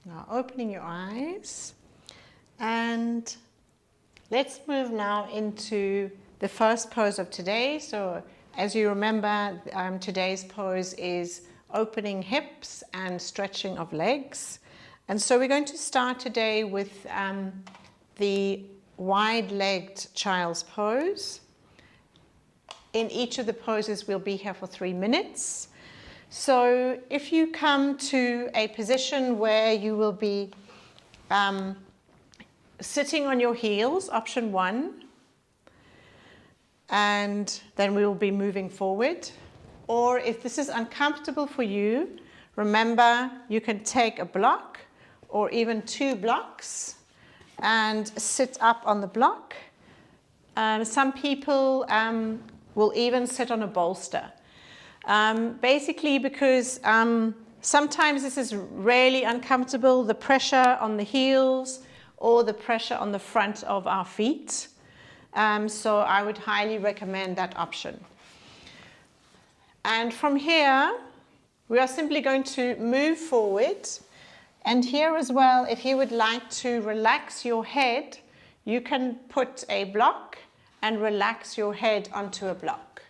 Now opening your eyes, and let's move now into the first pose of today. So as you remember, today's pose is opening hips and stretching of legs. And so we're going to start today with the wide-legged child's pose. In each of the poses, we'll be here for 3 minutes. So if you come to a position where you will be sitting on your heels, option 1, and then we will be moving forward. Or if this is uncomfortable for you, remember you can take a block or even 2 blocks and sit up on the block. Some people will even sit on a bolster. Basically because sometimes this is really uncomfortable, the pressure on the heels or the pressure on the front of our feet. So I would highly recommend that option. And from here, we are simply going to move forward. And here as well, if you would like to relax your head, you can put a block and relax your head onto a block.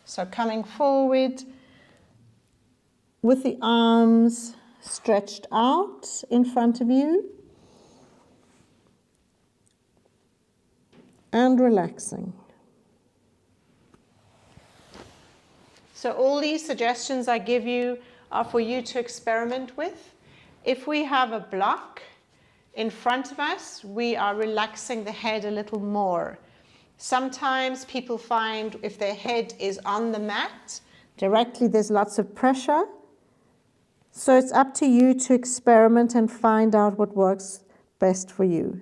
So coming forward with the arms stretched out in front of you and relaxing. So all these suggestions I give you are for you to experiment with. If we have a block in front of us, we are relaxing the head a little more. Sometimes people find if their head is on the mat, directly there's lots of pressure. So it's up to you to experiment and find out what works best for you.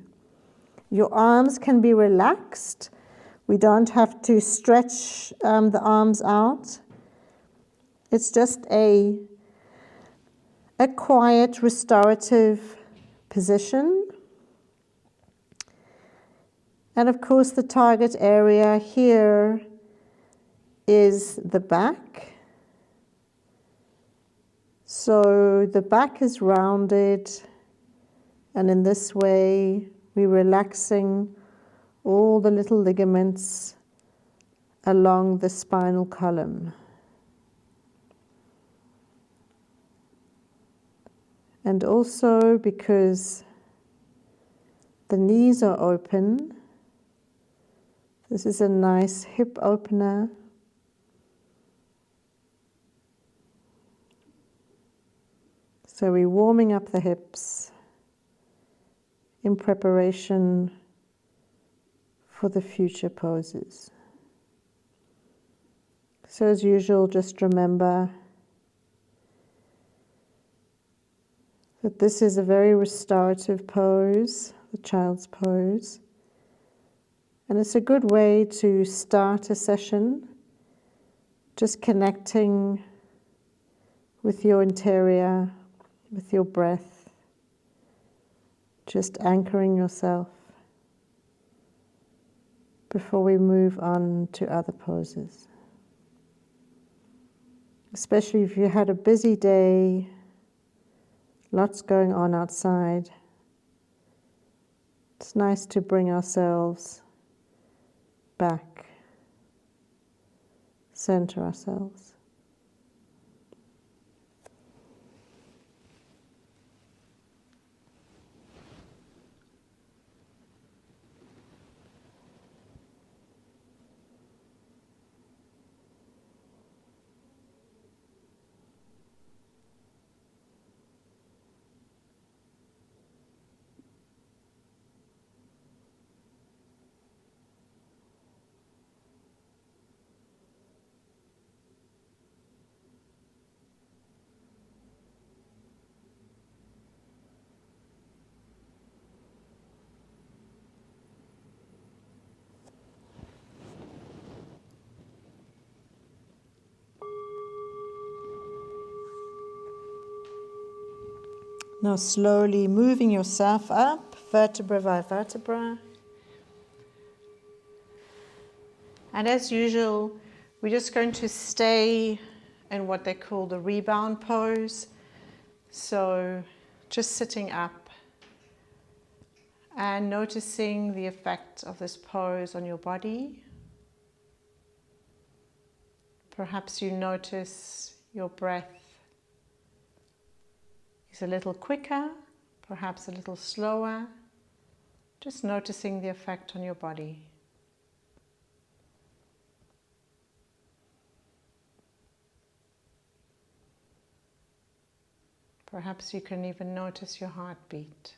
Your arms can be relaxed. We don't have to stretch the arms out. It's just a quiet restorative position. And of course the target area here is the back. So the back is rounded, and in this way we're relaxing all the little ligaments along the spinal column. And also because the knees are open, this is a nice hip opener. So we're warming up the hips in preparation for the future poses. So as usual, just remember that this is a very restorative pose, the child's pose. And it's a good way to start a session, just connecting with your interior, with your breath, just anchoring yourself before we move on to other poses. Especially if you had a busy day, lots going on outside. It's nice to bring ourselves back, center ourselves. Now slowly moving yourself up, vertebra by vertebra. And as usual, we're just going to stay in what they call the rebound pose. So just sitting up and noticing the effect of this pose on your body. Perhaps you notice your breath is a little quicker, perhaps a little slower. Just noticing the effect on your body. Perhaps you can even notice your heartbeat.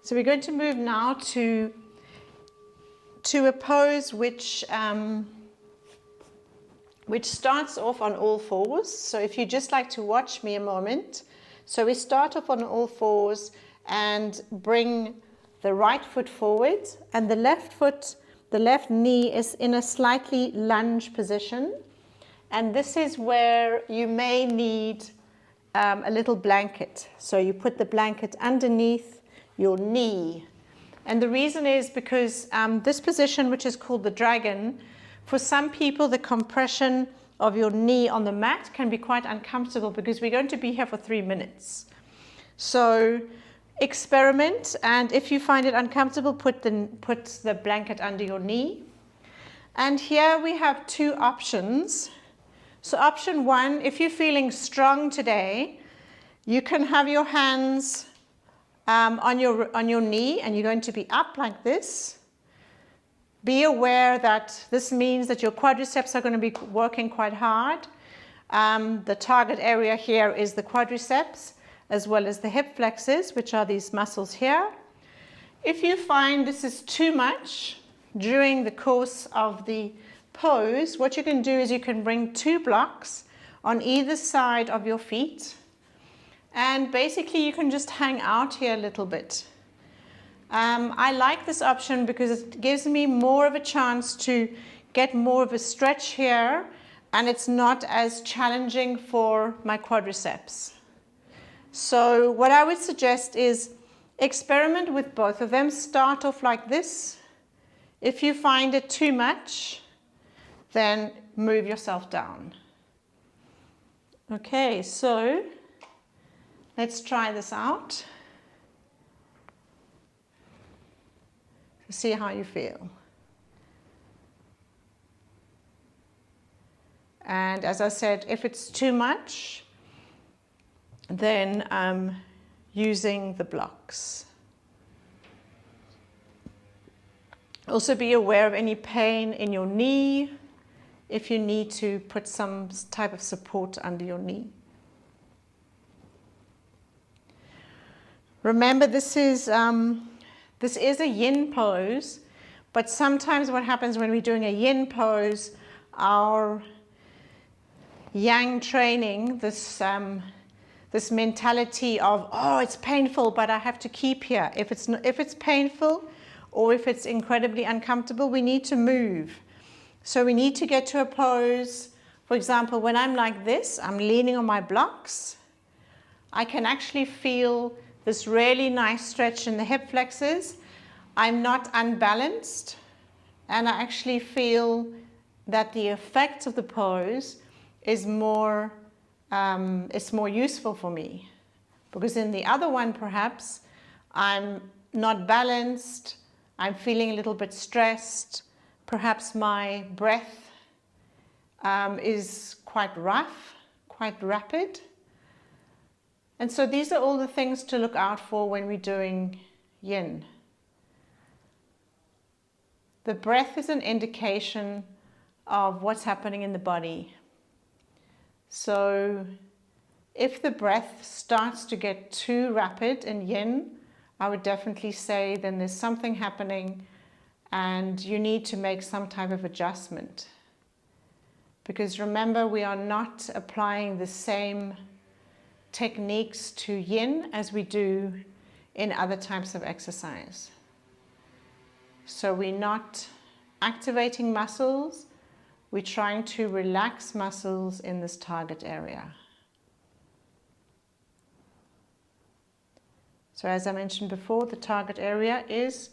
So we're going to move now to a pose which starts off on all fours. So if you just like to watch me a moment. So we start off on all fours and bring the right foot forward, and the left foot, the left knee is in a slightly lunge position. And this is where you may need a little blanket. So you put the blanket underneath your knee. And the reason is because this position, which is called the dragon, for some people the compression of your knee on the mat can be quite uncomfortable because we're going to be here for 3 minutes. So experiment, and if you find it uncomfortable, put the blanket under your knee. And here we have 2 options. So option 1, if you're feeling strong today, you can have your hands on your knee, and you're going to be up like this. Be aware that this means that your quadriceps are going to be working quite hard. The target area here is the quadriceps as well as the hip flexors, which are these muscles here. If you find this is too much during the course of the pose, what you can do is you can bring 2 blocks on either side of your feet. And basically you can just hang out here a little bit. I like this option because it gives me more of a chance to get more of a stretch here, and it's not as challenging for my quadriceps. So what I would suggest is experiment with both of them. Start off like this. If you find it too much, then move yourself down. Okay, so let's try this out. See how you feel. And as I said, if it's too much, then using the blocks. Also be aware of any pain in your knee if you need to put some type of support under your knee. Remember, this is a yin pose, but sometimes what happens when we're doing a yin pose, our yang training, this mentality of, oh, it's painful, but I have to keep here. If it's painful or if it's incredibly uncomfortable, we need to move. So we need to get to a pose. For example, when I'm like this, I'm leaning on my blocks. I can actually feel this really nice stretch in the hip flexors. I'm not unbalanced, and I actually feel that the effect of the pose is more useful for me. Because in the other one, perhaps, I'm not balanced, I'm feeling a little bit stressed, perhaps my breath is quite rough, quite rapid. And so these are all the things to look out for when we're doing yin. The breath is an indication of what's happening in the body. So if the breath starts to get too rapid in yin, I would definitely say then there's something happening and you need to make some type of adjustment. Because remember, we are not applying the same techniques to yin as we do in other types of exercise. So we're not activating muscles, we're trying to relax muscles in this target area. So as I mentioned before, the target area is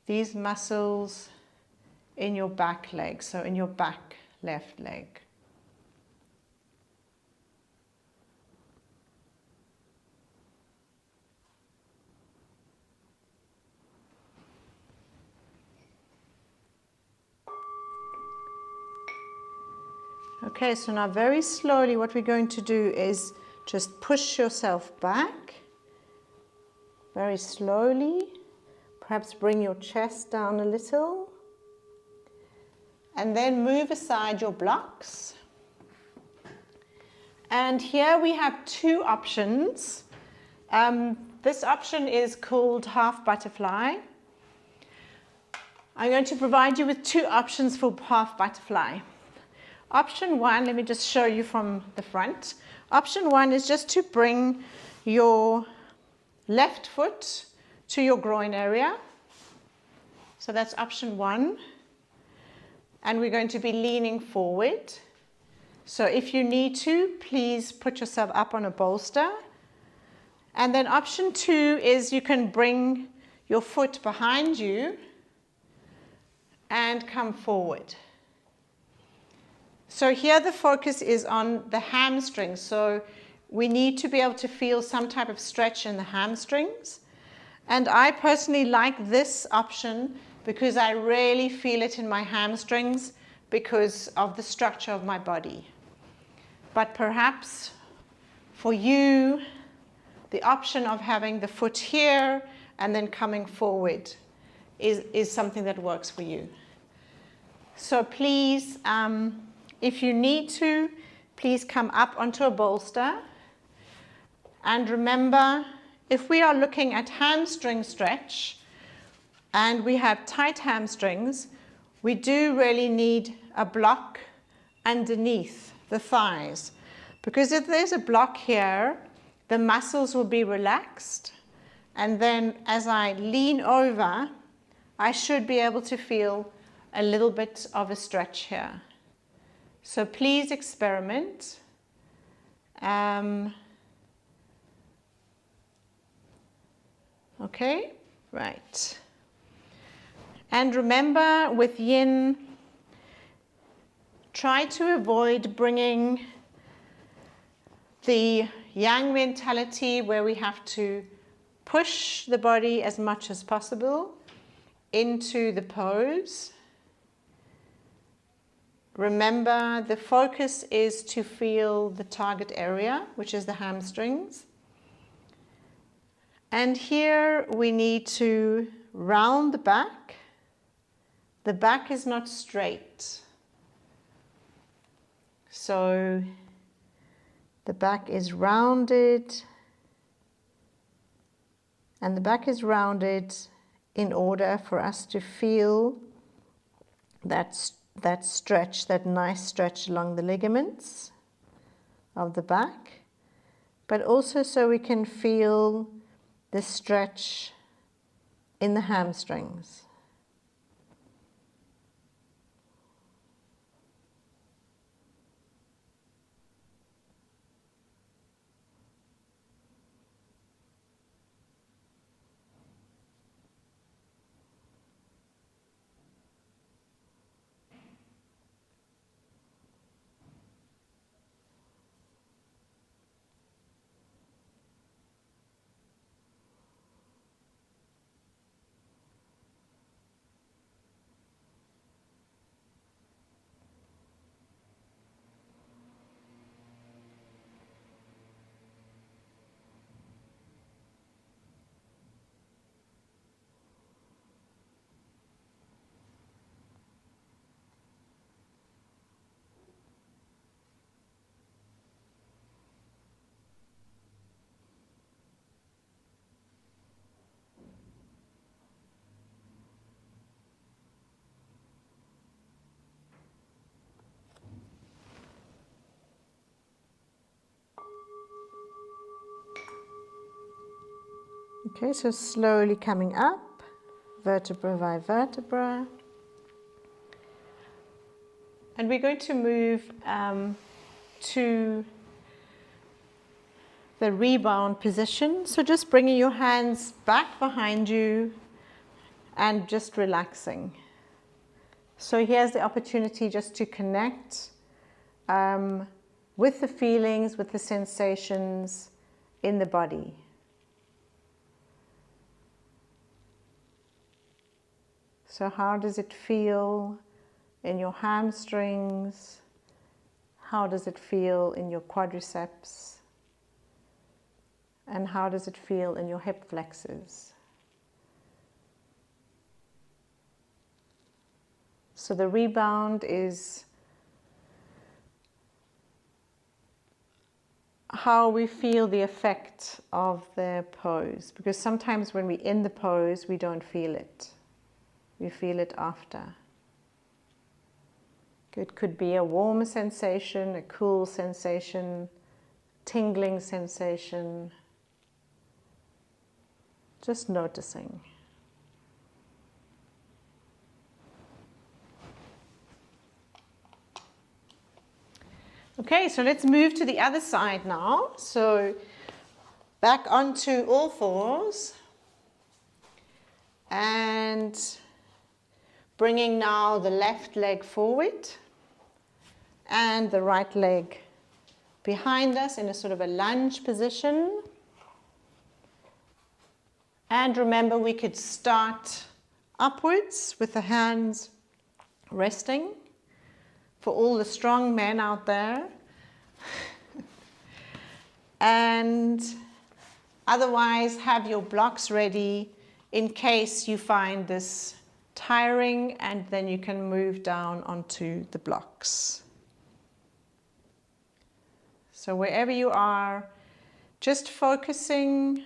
these muscles in your back leg, so in your back left leg. Okay, so now very slowly what we're going to do is just push yourself back very slowly. Perhaps bring your chest down a little. And then move aside your blocks. And here we have two options. This option is called half butterfly. I'm going to provide you with two options for half butterfly. Option one, let me just show you from the front. Option one is just to bring your left foot to your groin area. So that's option one. And we're going to be leaning forward. So if you need to, please put yourself up on a bolster. And then option two is you can bring your foot behind you and come forward. So here the focus is on the hamstrings. So we need to be able to feel some type of stretch in the hamstrings. And I personally like this option because I really feel it in my hamstrings because of the structure of my body. But perhaps for you, the option of having the foot here and then coming forward is something that works for you. So please, if you need to, please come up onto a bolster. And remember, if we are looking at hamstring stretch and we have tight hamstrings, we do really need a block underneath the thighs. Because if there's a block here, the muscles will be relaxed. And then as I lean over, I should be able to feel a little bit of a stretch here. So please experiment. Okay, right. And remember with yin, try to avoid bringing the yang mentality where we have to push the body as much as possible into the pose. Remember, the focus is to feel the target area, which is the hamstrings. And here we need to round the back. The back is not straight. So the back is rounded. And the back is rounded in order for us to feel that stretch, that nice stretch along the ligaments of the back, but also so we can feel the stretch in the hamstrings. Okay, so slowly coming up, vertebra by vertebra. And we're going to move to the rebound position. So just bringing your hands back behind you and just relaxing. So here's the opportunity just to connect with the feelings, with the sensations in the body. So how does it feel in your hamstrings? How does it feel in your quadriceps? And how does it feel in your hip flexors? So the rebound is how we feel the effect of the pose, because sometimes when we're in the pose we don't feel it. We feel it after. It could be a warm sensation, a cool sensation, tingling sensation. Just noticing. Okay, so let's move to the other side now. So back onto all fours and bringing now the left leg forward and the right leg behind us in a sort of a lunge position. And remember, we could start upwards with the hands resting. For all the strong men out there. And otherwise have your blocks ready in case you find this tiring, and then you can move down onto the blocks. So wherever you are, just focusing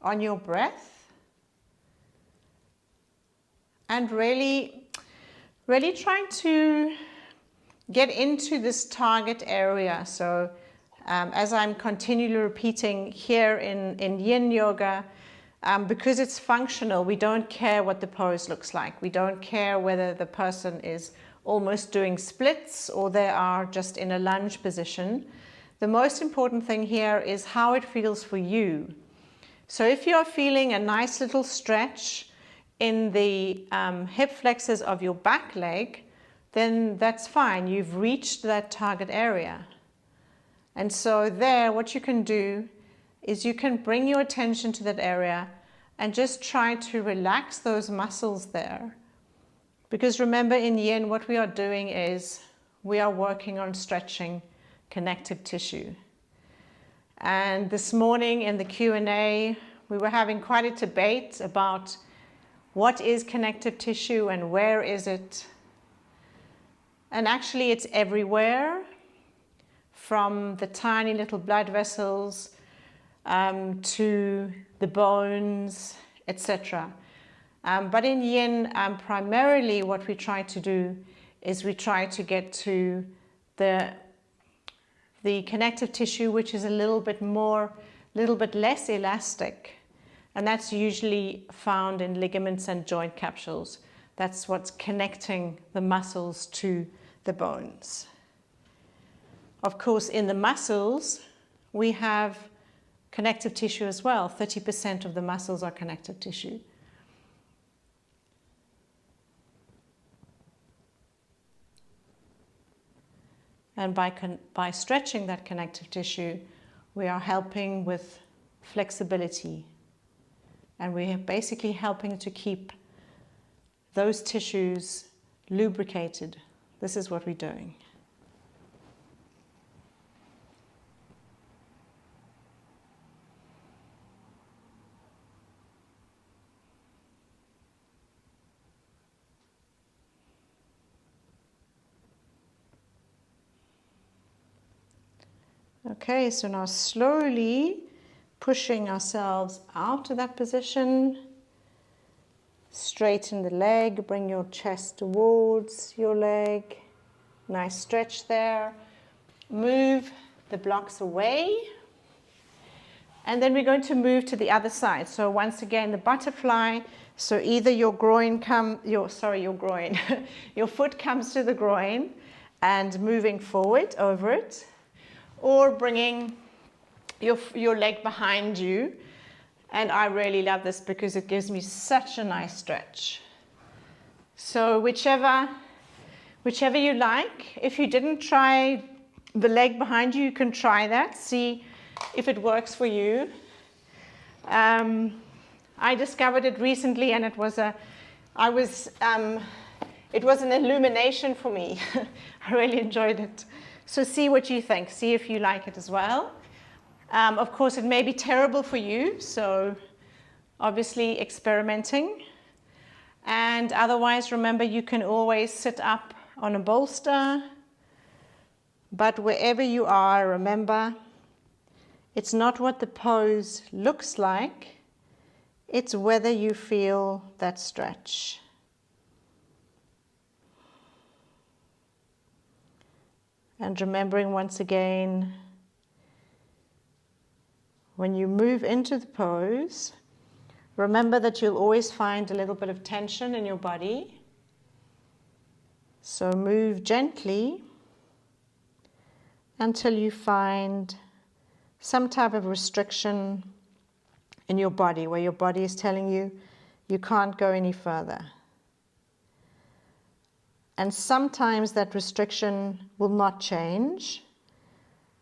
on your breath and really trying to get into this target area. So as I'm continually repeating here in yin yoga, because it's functional, we don't care what the pose looks like. We don't care whether the person is almost doing splits or they are just in a lunge position. The most important thing here is how it feels for you. So if you're feeling a nice little stretch in the hip flexors of your back leg, then that's fine. You've reached that target area. And so there, what you can do is you can bring your attention to that area and just try to relax those muscles there. Because remember, in yin, what we are doing is we are working on stretching connective tissue. And this morning in the Q&A, we were having quite a debate about what is connective tissue and where is it. And actually it's everywhere, from the tiny little blood vessels to the bones, etc. But in yin, primarily what we try to do is we try to get to the connective tissue, which is a little bit less elastic. And that's usually found in ligaments and joint capsules. That's what's connecting the muscles to the bones. Of course, in the muscles, we have connective tissue as well. 30% of the muscles are connective tissue. And by stretching that connective tissue, we are helping with flexibility. And we are basically helping to keep those tissues lubricated. This is what we're doing. Okay, so now slowly pushing ourselves out of that position. Straighten the leg, bring your chest towards your leg. Nice stretch there. Move the blocks away. And then we're going to move to the other side. So once again, the butterfly. So either your groin your foot comes to the groin and moving forward over it, or bringing your leg behind you. And I really love this because it gives me such a nice stretch. So whichever you like. If you didn't try the leg behind you, you can try that. See if it works for you. I discovered it recently, and it was an illumination for me. I really enjoyed it. So see what you think. See if you like it as well. Of course, it may be terrible for you, so obviously experimenting. And otherwise, remember, you can always sit up on a bolster. But wherever you are, remember, it's not what the pose looks like, it's whether you feel that stretch. And remembering once again, when you move into the pose, remember that you'll always find a little bit of tension in your body. So move gently until you find some type of restriction in your body, where your body is telling you you can't go any further. And sometimes that restriction will not change.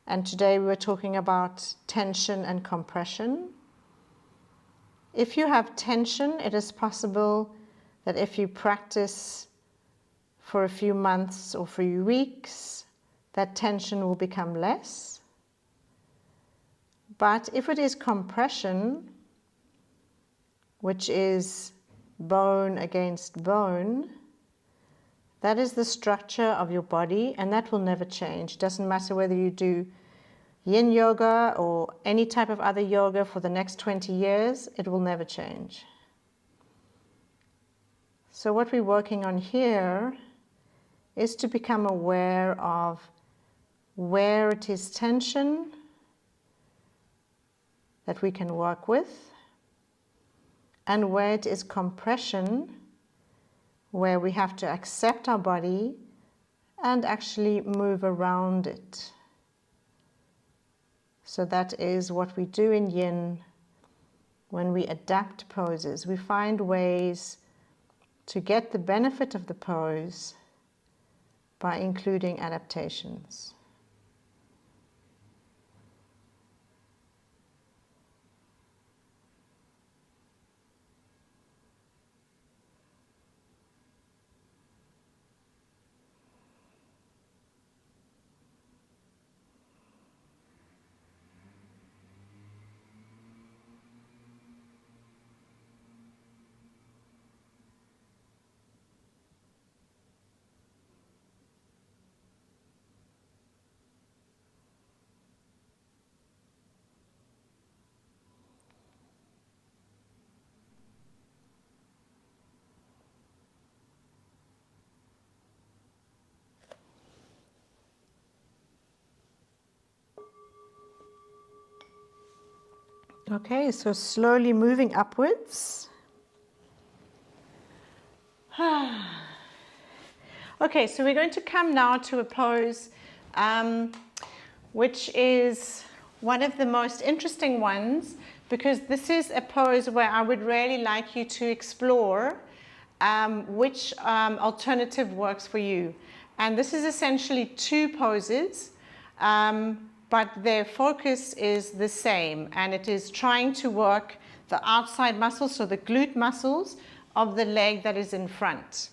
And today we were talking about tension and compression. If you have tension, it is possible that if you practice for a few months or for a few weeks, that tension will become less. But if it is compression, which is bone against bone, that is the structure of your body, and that will never change. It doesn't matter whether you do yin yoga or any type of other yoga for the next 20 years, it will never change. So what we're working on here is to become aware of where it is tension that we can work with, and where it is compression, where we have to accept our body and actually move around it. So that is what we do in yin when we adapt poses. We find ways to get the benefit of the pose by including adaptations. Okay, so slowly moving upwards. Okay, so we're going to come now to a pose which is one of the most interesting ones, because this is a pose where I would really like you to explore which alternative works for you. And this is essentially two poses, but their focus is the same, and it is trying to work the outside muscles, so the glute muscles of the leg that is in front.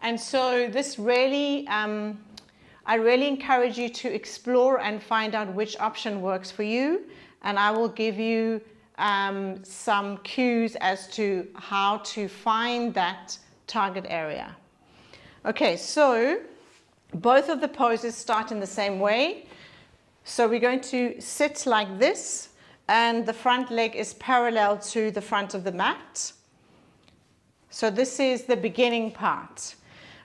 And so this really, I really encourage you to explore and find out which option works for you, and I will give you some cues as to how to find that target area. Okay, so both of the poses start in the same way. So we're going to sit like this, and the front leg is parallel to the front of the mat. So this is the beginning part.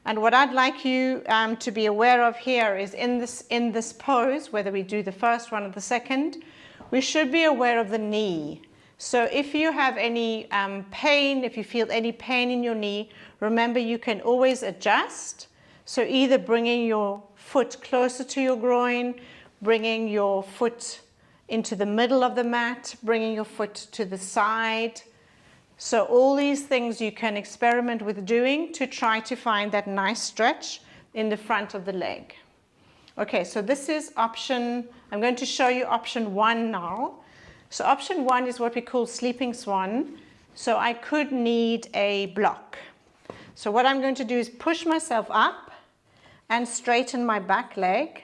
And what I'd like you to be aware of here is in this pose, whether we do the first one or the second, we should be aware of the knee. So if you have any pain, if you feel any pain in your knee, remember you can always adjust. So either bringing your foot closer to your groin, bringing your foot into the middle of the mat, bringing your foot to the side. So all these things you can experiment with doing to try to find that nice stretch in the front of the leg. Okay, so this is option, I'm going to show you option 1 now. So option 1 is what we call sleeping swan. So I could need a block. So what I'm going to do is push myself up and straighten my back leg.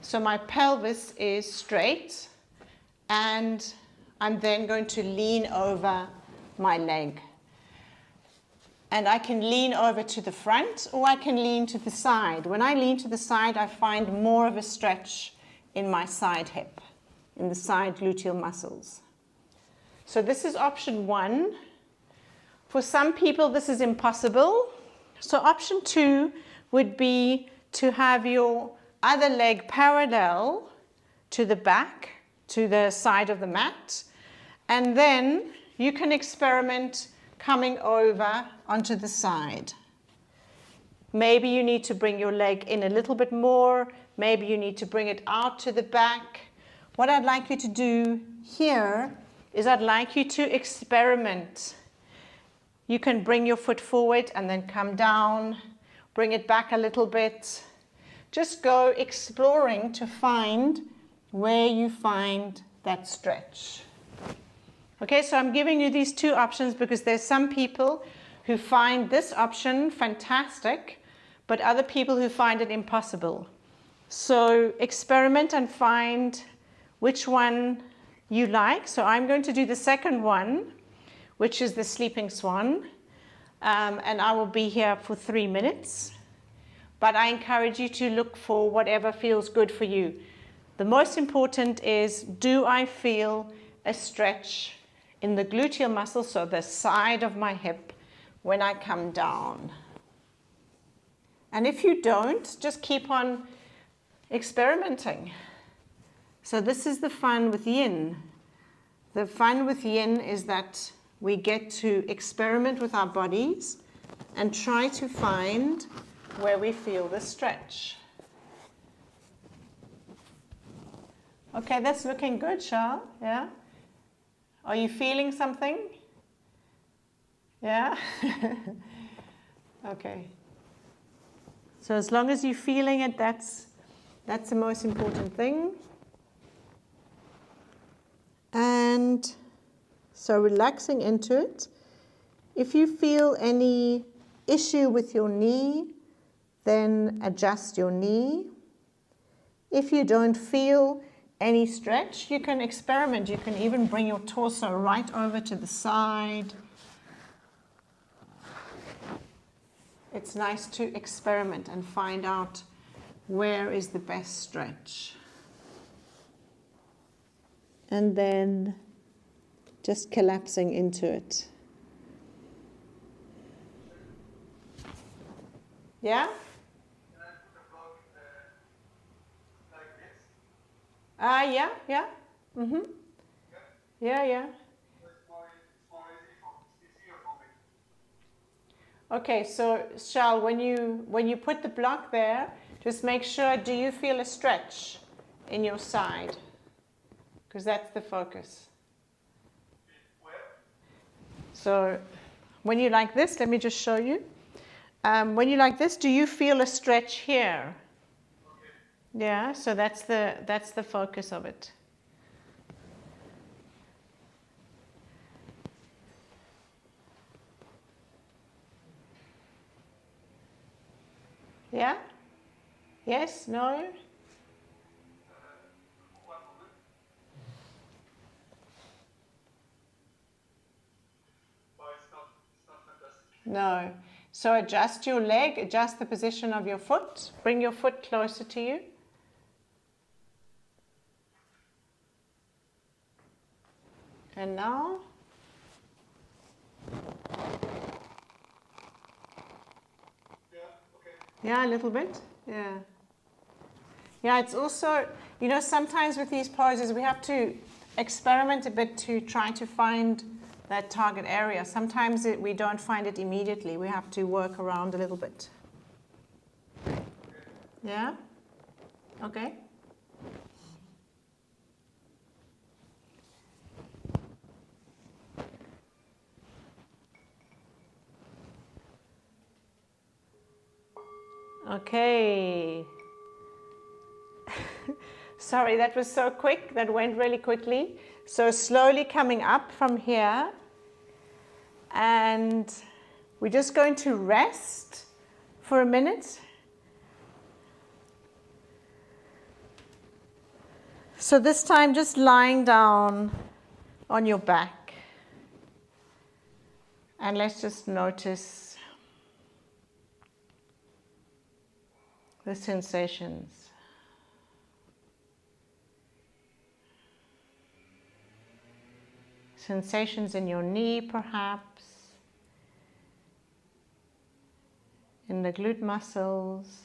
So my pelvis is straight, and I'm then going to lean over my leg. And I can lean over to the front, or I can lean to the side. When I lean to the side, I find more of a stretch in my side hip, in the side gluteal muscles. So this is option 1. For some people, this is impossible. So option 2 would be to have your other leg parallel to the back, to the side of the mat. And then you can experiment coming over onto the side. Maybe you need to bring your leg in a little bit more. Maybe you need to bring it out to the back. What I'd like you to do here is I'd like you to experiment. You can bring your foot forward and then come down, bring it back a little bit. Just go exploring to find where you find that stretch. Okay, so I'm giving you these 2 options because there's some people who find this option fantastic, but other people who find it impossible. So experiment and find which one you like. So I'm going to do the second one, which is the sleeping swan, and I will be here for 3 minutes. But I encourage you to look for whatever feels good for you. The most important is, do I feel a stretch in the gluteal muscle, so the side of my hip, when I come down? And if you don't, just keep on experimenting. So this is the fun with yin. The fun with yin is that we get to experiment with our bodies and try to find where we feel the stretch. Okay, that's looking good, Charles. Yeah? Are you feeling something? Yeah? Okay. So as long as you're feeling it, that's the most important thing. And so relaxing into it. If you feel any issue with your knee, then adjust your knee. If you don't feel any stretch, you can experiment. You can even bring your torso right over to the side. It's nice to experiment and find out where is the best stretch. And then just collapsing into it. Yeah? Yeah. Mm-hmm. Yeah. Okay, so Charles, when you put the block there, just make sure, do you feel a stretch in your side? Because that's the focus. So when you like this, let me just show you. When you like this, do you feel a stretch here? Yeah, so that's the focus of it. Yeah? Yes? No? No. So adjust your leg, adjust the position of your foot, bring your foot closer to you. And now? Yeah, a little bit. Yeah. Yeah, it's also, You know, sometimes with these poses, we have to experiment a bit to try to find that target area. Sometimes we don't find it immediately. We have to work around a little bit. Yeah? Okay. Okay. Sorry, that was so quick. That went really quickly. So slowly coming up from here. And we're just going to rest for a minute. So this time just lying down on your back. And let's just notice the sensations. Sensations in your knee, perhaps, in the glute muscles,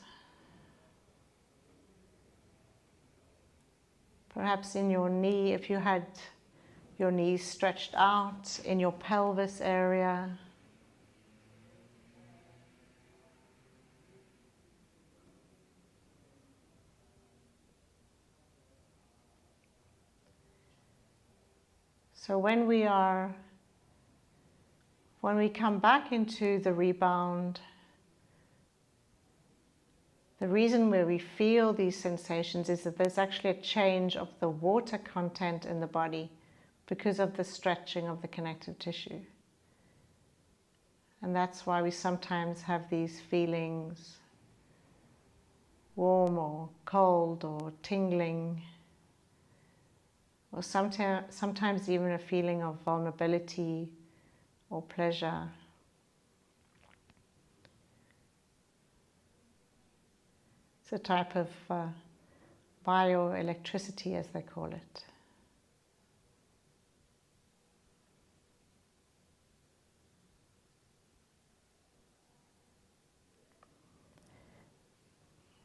perhaps in your knee if you had your knees stretched out, in your pelvis area. So when we come back into the rebound, the reason where we feel these sensations is that there's actually a change of the water content in the body because of the stretching of the connective tissue. And that's why we sometimes have these feelings, warm or cold or tingling, or sometimes even a feeling of vulnerability or pleasure. It's a type of bioelectricity, as they call it.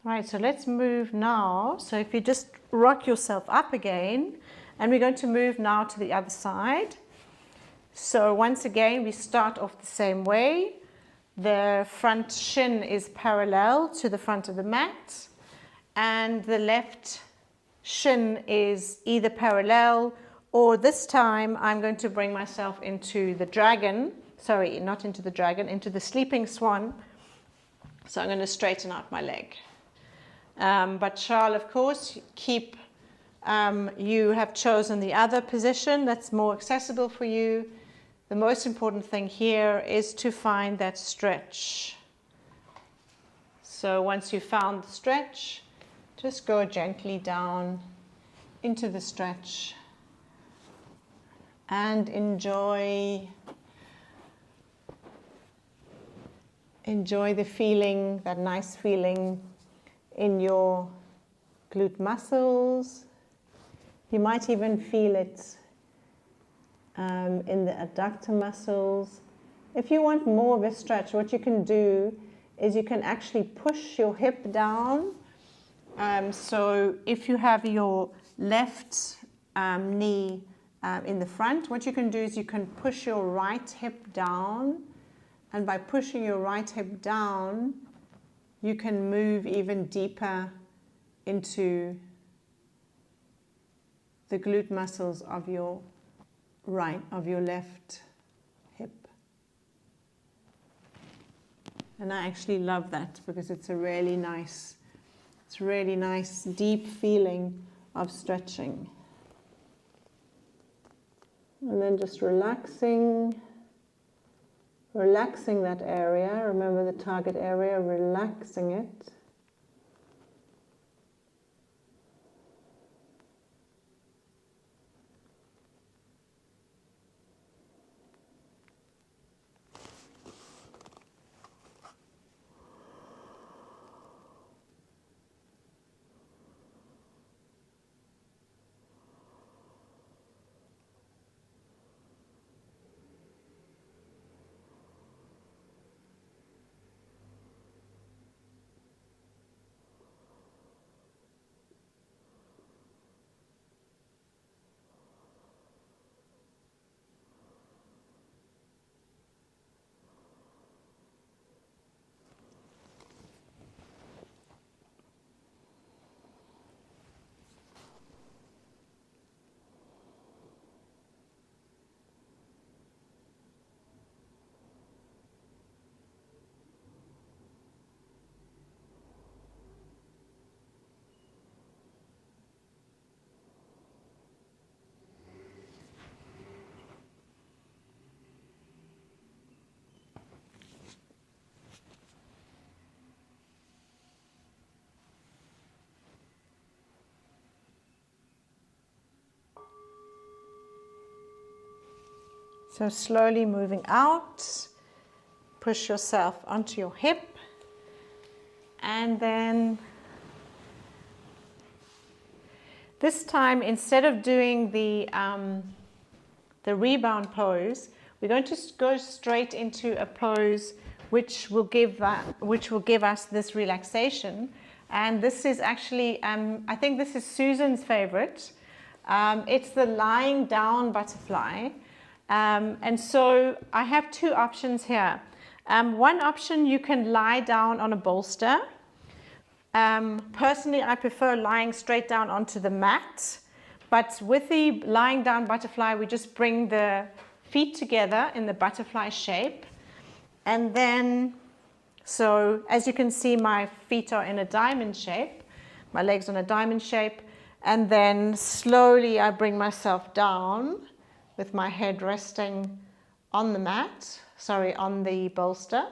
Right, so let's move now. So if you just rock yourself up again, and we're going to move now to the other side. So once again, we start off the same way. The front shin is parallel to the front of the mat, and the left shin is either parallel, or this time I'm going to bring myself into the dragon. Sorry, not into the dragon, into the sleeping swan. So I'm going to straighten out my leg. But Charles, of course, you have chosen the other position that's more accessible for you. The most important thing here is to find that stretch. So once you've found the stretch, just go gently down into the stretch and enjoy the feeling, that nice feeling in your glute muscles. You might even feel it in the adductor muscles. If you want more of a stretch, what you can do is you can actually push your hip down. So if you have your left knee in the front, what you can do is you can push your right hip down, and by pushing your right hip down, you can move even deeper into the glute muscles of your left hip. And I actually love that because it's a really nice deep feeling of stretching. And then just relaxing that area. Remember the target area, relaxing it. So slowly moving out, push yourself onto your hip, and then this time, instead of doing the rebound pose, we're going to go straight into a pose which will give us this relaxation. And this is actually, I think this is Susan's favorite. It's the lying down butterfly. And so I have two options here. One option, you can lie down on a bolster. Personally, I prefer lying straight down onto the mat. But with the lying down butterfly, we just bring the feet together in the butterfly shape. And then, so as you can see, my feet are in a diamond shape, my legs on a diamond shape. And then slowly I bring myself down with my head resting on the mat, on the bolster.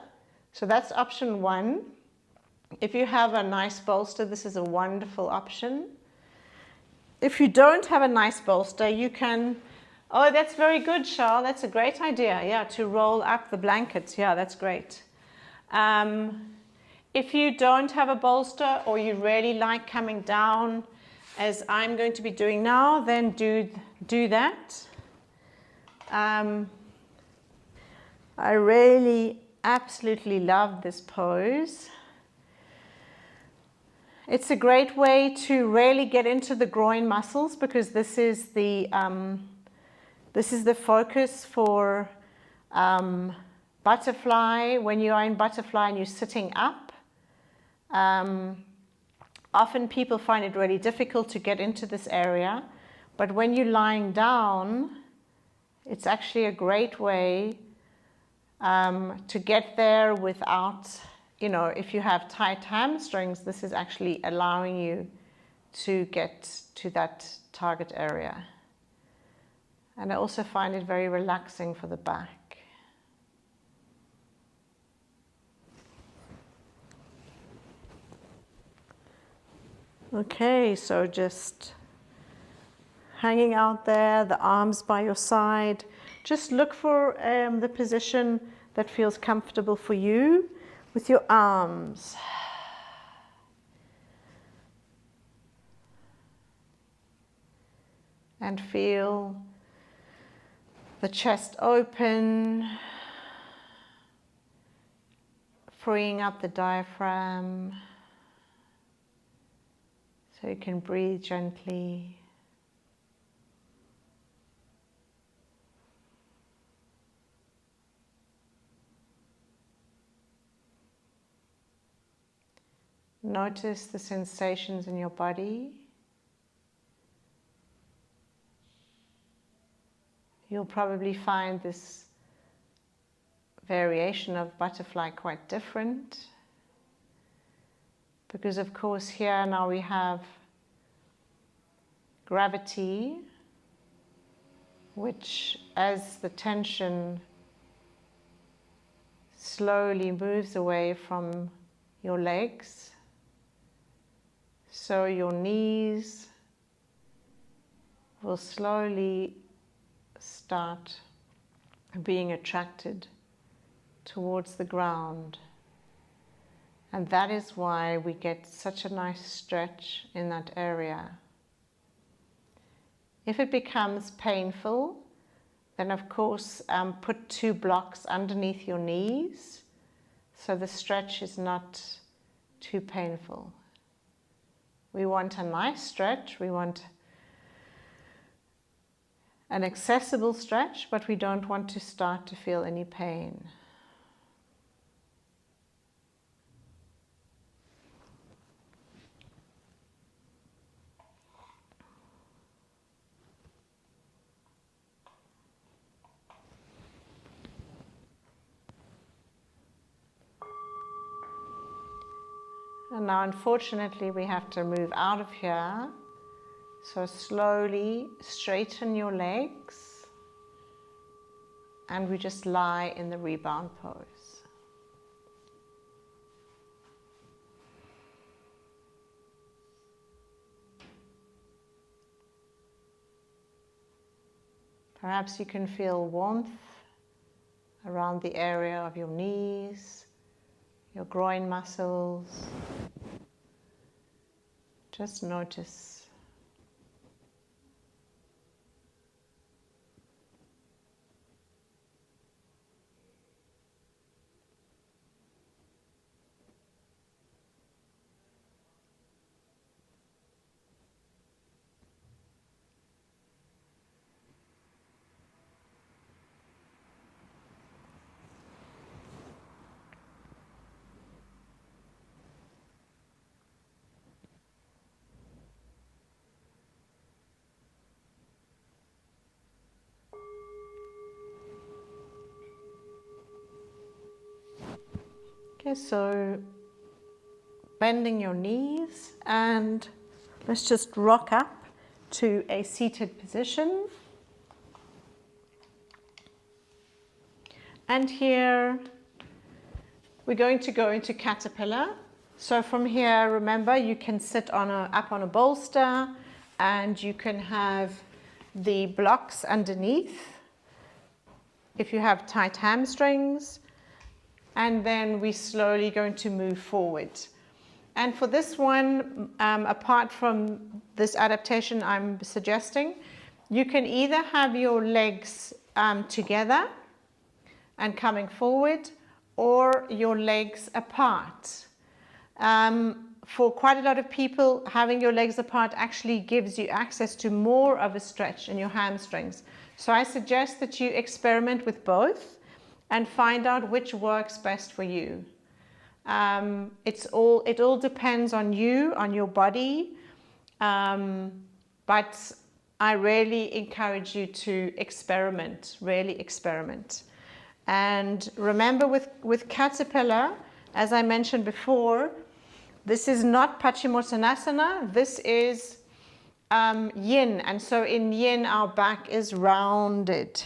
So that's option one. If you have a nice bolster, this is a wonderful option. If you don't have a nice bolster, you can, oh, that's very good, Charles. That's a great idea. Yeah, to roll up the blankets. Yeah, that's great. If you don't have a bolster or you really like coming down, as I'm going to be doing now, then do that. I really absolutely love this pose. It's a great way to really get into the groin muscles, because this is the focus for butterfly. When you are in butterfly and you're sitting up, often people find it really difficult to get into this area. But when you're lying down, it's actually a great way to get there without, if you have tight hamstrings, this is actually allowing you to get to that target area. And I also find it very relaxing for the back. Okay, so just hanging out there, the arms by your side. Just look for the position that feels comfortable for you with your arms. And feel the chest open, freeing up the diaphragm so you can breathe gently. Notice the sensations in your body. You'll probably find this variation of butterfly quite different, because of course here now we have gravity, which as the tension slowly moves away from your legs, so your knees will slowly start being attracted towards the ground. And that is why we get such a nice stretch in that area. If it becomes painful, then of course put 2 blocks underneath your knees so the stretch is not too painful. We want a nice stretch, we want an accessible stretch, but we don't want to start to feel any pain. And now unfortunately we have to move out of here. So slowly straighten your legs and we just lie in the rebound pose. Perhaps you can feel warmth around the area of your knees, your groin muscles. Just notice. Okay, so bending your knees, and let's just rock up to a seated position. And here we're going to go into caterpillar. So from here, remember, you can sit up on a bolster, and you can have the blocks underneath if you have tight hamstrings. And then we're slowly going to move forward. And for this one, apart from this adaptation I'm suggesting, you can either have your legs together and coming forward, or your legs apart. For quite a lot of people, having your legs apart actually gives you access to more of a stretch in your hamstrings. So I suggest that you experiment with both and find out which works best for you. It all depends on you, on your body, but I really encourage you to experiment, really experiment. And remember, with caterpillar, as I mentioned before, this is not Paschimottanasana, this is yin. And so in yin, our back is rounded.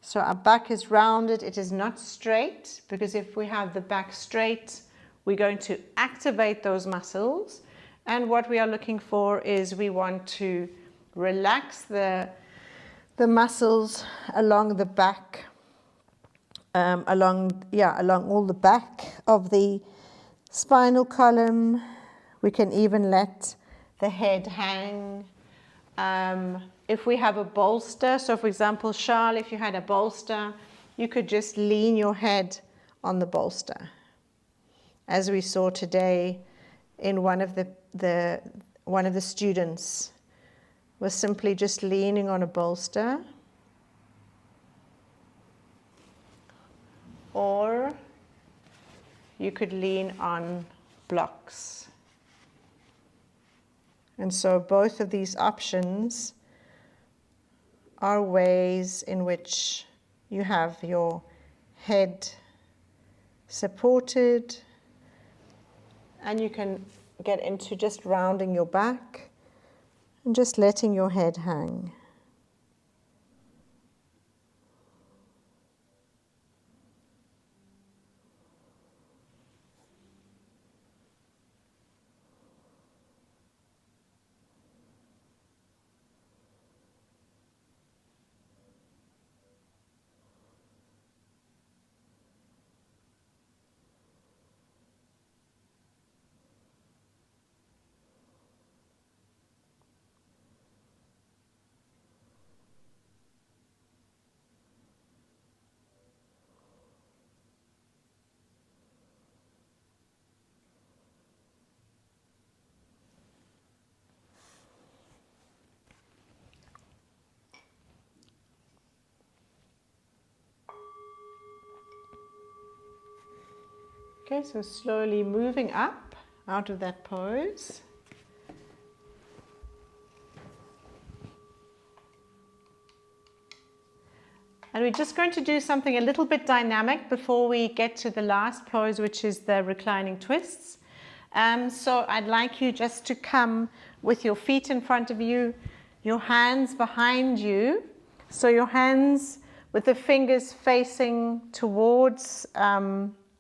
So our back is rounded, it is not straight, because if we have the back straight, we're going to activate those muscles. And what we are looking for is we want to relax the muscles along the back, along all the back of the spinal column. We can even let the head hang. If we have a bolster, so for example, Charles, if you had a bolster, you could just lean your head on the bolster. As we saw today in one of the students was simply just leaning on a bolster. Or you could lean on blocks. And so both of these options are ways in which you have your head supported, and you can get into just rounding your back and just letting your head hang. Okay, so slowly moving up out of that pose. And we're just going to do something a little bit dynamic before we get to the last pose, which is the reclining twists. So I'd like you just to come with your feet in front of you, your hands behind you. So your hands with the fingers facing towards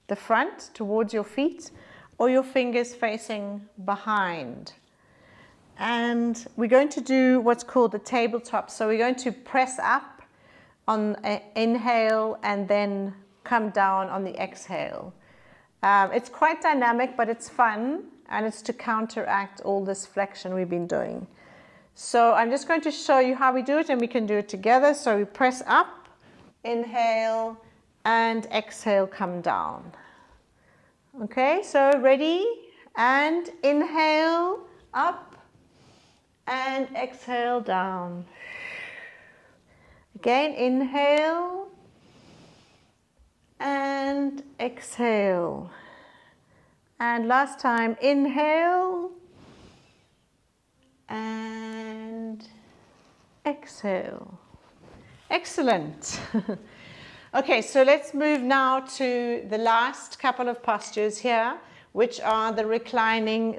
the front, towards your feet, or your fingers facing behind. And we're going to do what's called the tabletop. So we're going to press up on inhale and then come down on the exhale. It's quite dynamic, but it's fun, and it's to counteract all this flexion we've been doing. So I'm just going to show you how we do it, and we can do it together. So we press up, inhale, and exhale, come down. Okay, so ready? And inhale, up, and exhale, down. Again, inhale, and exhale. And last time, inhale, and exhale. Excellent. Okay, so let's move now to the last couple of postures here, which are the reclining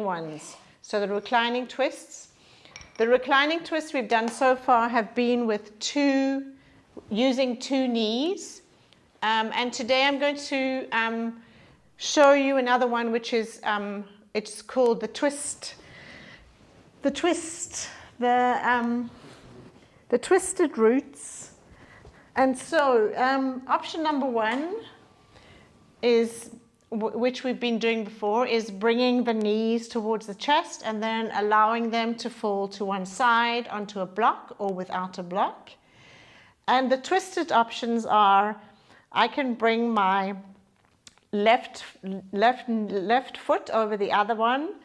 ones. So the reclining twists. The reclining twists we've done so far have been with using two knees. And today I'm going to show you another one, which is, it's called the twist. The twisted roots. And so option number one is, which we've been doing before, is bringing the knees towards the chest and then allowing them to fall to one side onto a block or without a block. And the twisted options are, I can bring my left foot over the other one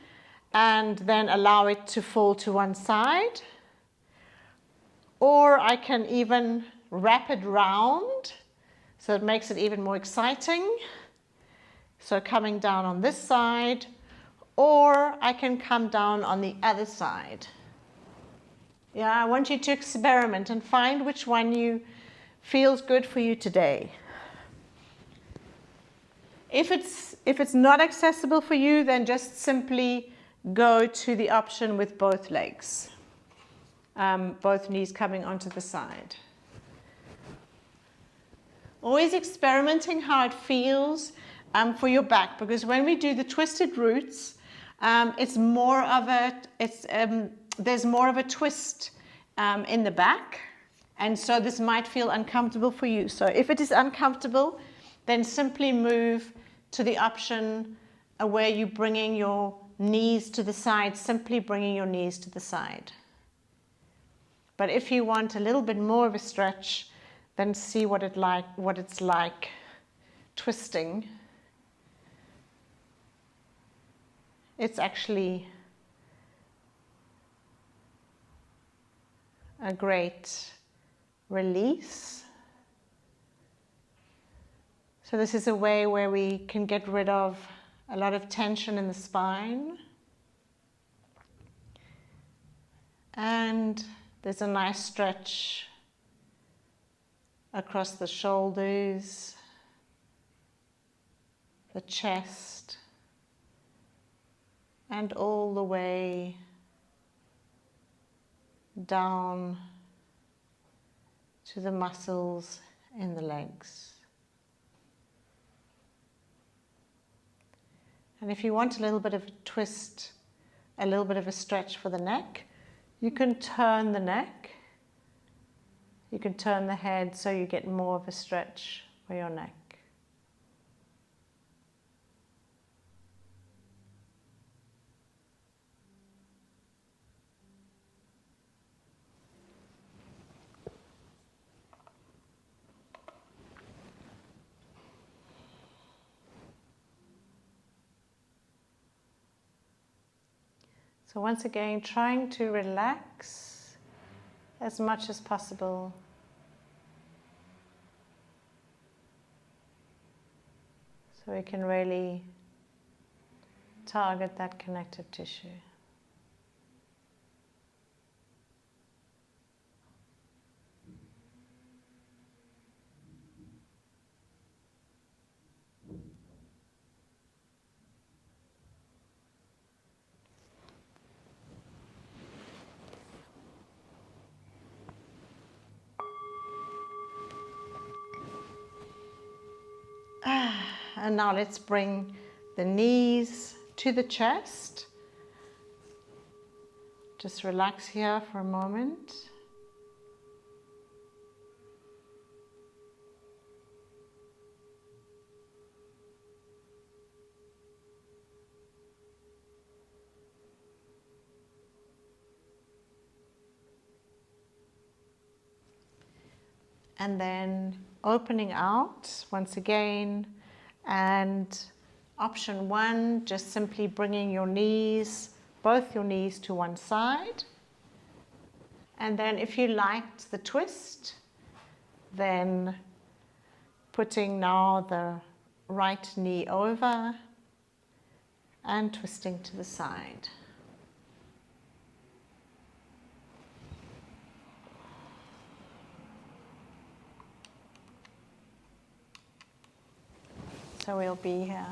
and then allow it to fall to one side. Or I can even wrap it round, so it makes it even more exciting. So coming down on this side, or I can come down on the other side. Yeah, I want you to experiment and find which one feels good for you today. If it's not accessible for you, then just simply go to the option with both legs, both knees coming onto the side. Always experimenting how it feels for your back, because when we do the twisted roots, there's more of a twist in the back, and so this might feel uncomfortable for you. So if it is uncomfortable, then simply move to the option where you're bringing your knees to the side, simply bringing your knees to the side. But if you want a little bit more of a stretch, then see what it's like twisting. It's actually a great release. So this is a way where we can get rid of a lot of tension in the spine. And there's a nice stretch across the shoulders, the chest, and all the way down to the muscles in the legs. And if you want a little bit of a twist, a little bit of a stretch for the neck, you can turn the neck. You can turn the head so you get more of a stretch for your neck. So once again, trying to relax as much as possible. So we can really target that connective tissue. And now let's bring the knees to the chest. Just relax here for a moment. And then opening out once again, and option 1, just simply bringing your knees, both your knees to one side. And then if you liked the twist, then putting now the right knee over and twisting to the side. So we'll be here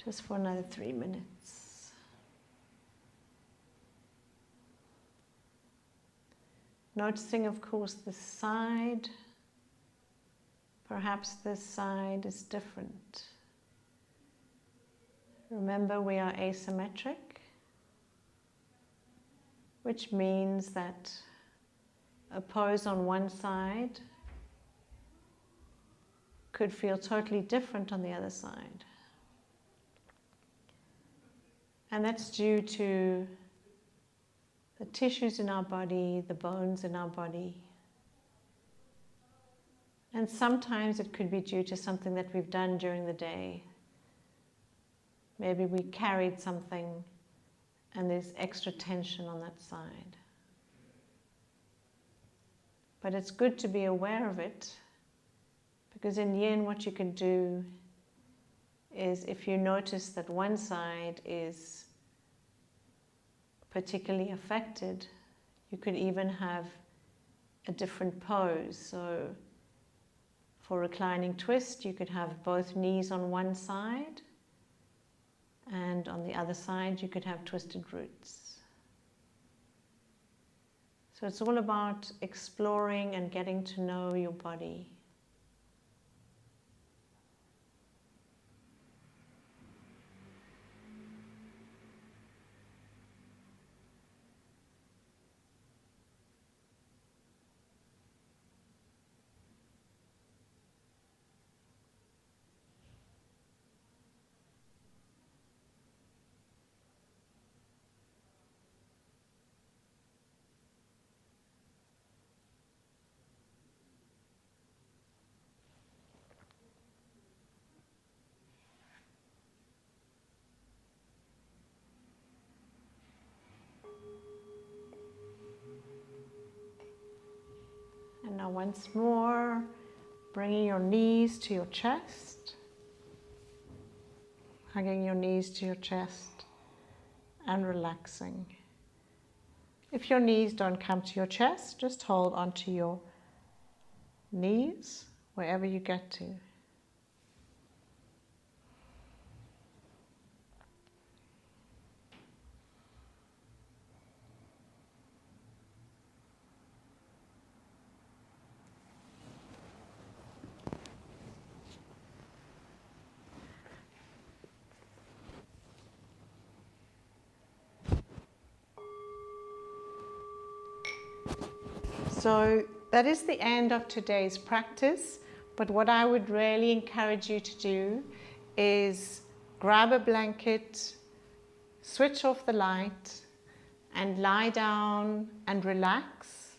just for another 3 minutes. Noticing, of course, this side. Perhaps this side is different. Remember, we are asymmetric, which means that a pose on one side could feel totally different on the other side. And that's due to the tissues in our body, the bones in our body. And sometimes it could be due to something that we've done during the day. Maybe we carried something and there's extra tension on that side. But it's good to be aware of it, because in yin what you can do is, if you notice that one side is particularly affected, you could even have a different pose. So for reclining twist, you could have both knees on one side, and on the other side you could have twisted roots. So it's all about exploring and getting to know your body. And now once more, bringing your knees to your chest, hugging your knees to your chest and relaxing. If your knees don't come to your chest, just hold onto your knees wherever you get to. So that is the end of today's practice, but what I would really encourage you to do is grab a blanket, switch off the light, and lie down and relax.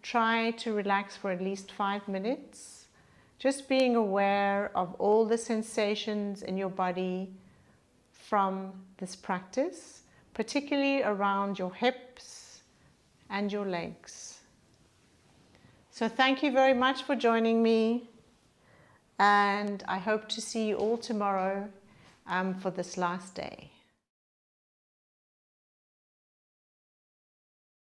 Try to relax for at least 5 minutes, just being aware of all the sensations in your body from this practice, particularly around your hips and your legs. So thank you very much for joining me, and I hope to see you all tomorrow for this last day.